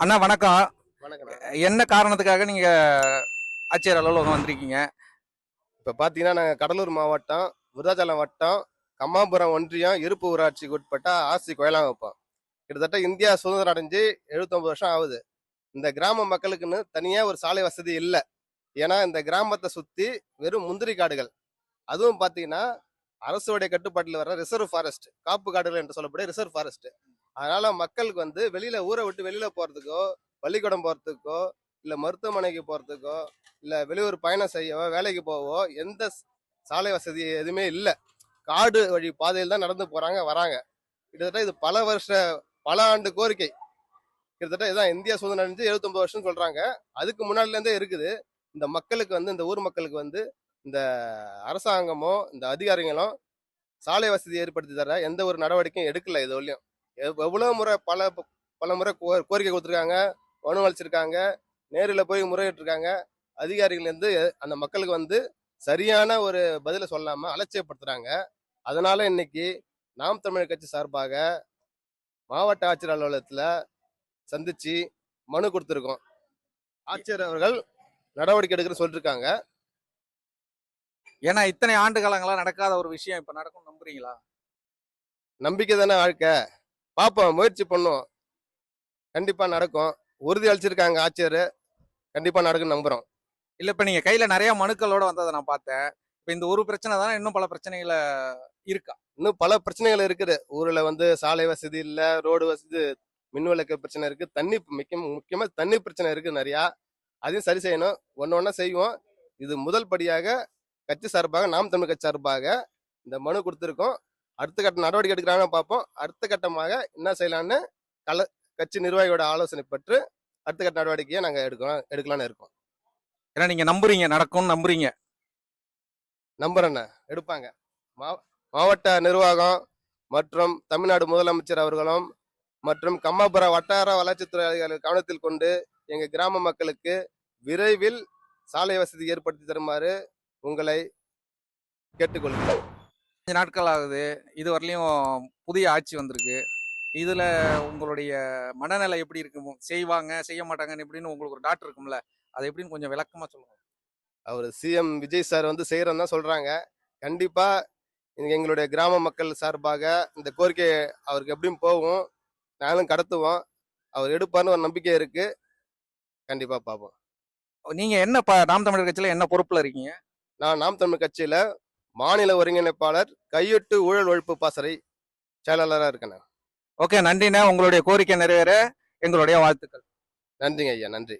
அண்ணா வணக்கம். வணக்கண்ணா. என்ன காரணத்துக்காக நீங்க ஆட்சியர் அலுவலகம் வந்திருக்கீங்க? இப்ப பாத்தீங்கன்னா, நாங்க கடலூர் மாவட்டம், விருதாச்சலம் வட்டம், கம்மாபுரம் ஒன்றியம், இருப்பு ஊராட்சிக்கு உட்பட்ட ஆர்சி கொயலாங்குப்பம். கிட்டத்தட்ட இந்தியா சுதந்திரம் அடைஞ்சு 79 வருஷம் ஆகுது. இந்த கிராம மக்களுக்குன்னு தனியா ஒரு சாலை வசதி இல்ல. ஏன்னா, இந்த கிராமத்தை சுத்தி வெறும் முந்திரி காடுகள். அதுவும் பாத்தீங்கன்னா, அரசுடைய கட்டுப்பாட்டில் வர ரிசர்வ் ஃபாரஸ்ட், காப்பு காடுகள் என்று சொல்லக்கூடிய ரிசர்வ் ஃபாரஸ்ட். அதனால மக்களுக்கு வந்து வெளியில ஊரை விட்டு வெளியில போறதுக்கோ, பள்ளிக்கூடம் போறதுக்கோ, இல்ல மருத்துவமனைக்கு போறதுக்கோ, இல்ல வெளியூர் பயணம் செய்யவோ, வேலைக்கு போவோ எந்த சாலை வசதி எதுவுமே இல்ல. காடு வழி பாதையில் தான் நடந்து போறாங்க, வராங்க. கிட்டத்தட்ட இது பல ஆண்டு கோரிக்கை. கிட்டத்தட்ட இதான் இந்தியா சுதந்திரம் அடைஞ்சு 79 வருஷம் சொல்றாங்க. அதுக்கு முன்னாடில இருந்தே இருக்குது. இந்த மக்களுக்கு வந்து இந்த ஊர் மக்களுக்கு வந்து இந்த அரசாங்கமோ, இந்த அதிகாரிகளும் சாலை வசதி ஏற்படுத்தி தர எந்த ஒரு நடவடிக்கையும் எடுக்கல இது வரையும். எவ்வளவு முறை பல முறை கோரிக்கை கொடுத்துருக்காங்க, மனு அளிச்சிருக்காங்க, நேரில் போய் முறையிட்டிருக்காங்க. அதிகாரிகள் வந்து அந்த மக்களுக்கு வந்து சரியான ஒரு பதிலை சொல்லாம அலட்சியப்படுத்துறாங்க. அதனால இன்னைக்கு நாம் தமிழர் கட்சி சார்பாக மாவட்ட ஆட்சியர் அலுவலகத்துல சந்திச்சு மனு கொடுத்திருக்கோம். ஆட்சியர் அவர்கள் நடவடிக்கை எடுக்கிறேன்னு சொல்லிருக்காங்க. ஏன்னா இத்தனை ஆண்டு காலங்களா நடக்காத ஒரு விஷயம் இப்ப நடக்கும் நம்புறீங்களா? நம்பிக்கை தானே வாழ்க்கை. பார்ப்போம், முயற்சி பண்ணுவோம். கண்டிப்பா நடக்கும். உறுதி அளிச்சிருக்காங்க ஆட்சியர். கண்டிப்பா நடக்கும்னு நம்புறோம். இல்ல இப்ப நீங்க கையில நிறைய மனுக்களோட வந்ததை நான் பார்த்தேன். இப்ப இந்த ஒரு பிரச்சனை தானே, இன்னும் பல பிரச்சனைகள இருக்கா? இன்னும் பல பிரச்சனைகள் இருக்குது. ஊர்ல வந்து சாலை வசதி இல்ல, ரோடு வசதி, மின் விளக்கு பிரச்சனை இருக்கு, தண்ணி முக்கியமா தண்ணி பிரச்சனை இருக்கு நிறையா. அதையும் சரி செய்யணும். ஒன்னு ஒன்னா செய்வோம். இது முதல் படியாக கட்சி சார்பாக, நாம் தமிழ் கட்சி சார்பாக இந்த மனு கொடுத்திருக்கோம். அடுத்த கட்ட நடவடிக்கை எடுக்கிறாங்கன்னு பார்ப்போம். அடுத்த கட்டமாக என்ன செய்யலாம்னு கட்சி நிர்வாகியோட ஆலோசனை பெற்று அடுத்த கட்ட நடவடிக்கையை நாங்க எடுக்கலாம்னு இருக்கோம். ஏன்னா நீங்க நம்புறீங்க, நடக்கும்னு நம்புறீங்க. நம்புறேண்ண எடுப்பாங்க. மாவட்ட நிர்வாகம் மற்றும் தமிழ்நாடு முதலமைச்சர் அவர்களும் மற்றும் கம்மாபுர வட்டார வளர்ச்சித்துறை அதிகாரிகள் கவனத்தில் கொண்டு எங்க கிராம மக்களுக்கு விரைவில் சாலை வசதி ஏற்படுத்தி தருமாறு உங்களை கேட்டுக்கொள்கிறேன். 5 நாட்கள் ஆகுது. இதுவரையிலும் புதிய ஆட்சி வந்திருக்கு. இதுல உங்களுடைய மனநிலை எப்படி இருக்கு? செய்வாங்க, செய்ய மாட்டாங்கன்னு எப்படின்னு உங்களுக்கு ஒரு டாக்டர் இருக்கும்ல, அதை எப்படின்னு கொஞ்சம் விளக்கமா சொல்லுங்க. அவர் சிஎம் விஜய் சார் வந்து செய்யறன்னு தான் சொல்றாங்க. கண்டிப்பா எங்களுடைய கிராம மக்கள் சார்பாக இந்த கோரிக்கை அவருக்கு எப்படியும் போகும், நாங்களும் கடத்துவோம். அவர் எடுப்பார்னு ஒரு நம்பிக்கை இருக்கு. கண்டிப்பா பார்ப்போம். நீங்க என்ன நாம் தமிழர் கட்சியில என்ன பொறுப்புல இருக்கீங்க? நான் நாம் தமிழ் கட்சியில மாநில ஒருங்கிணைப்பாளர், கையெட்டு ஊழல் ஒழிப்பு பாசறை செயலாளராக இருக்கேன். ஓகே, நன்றிண்ணே. உங்களுடைய கோரிக்கை நிறைவேற எங்களுடைய வாழ்த்துக்கள். நன்றிங்க ஐயா, நன்றி.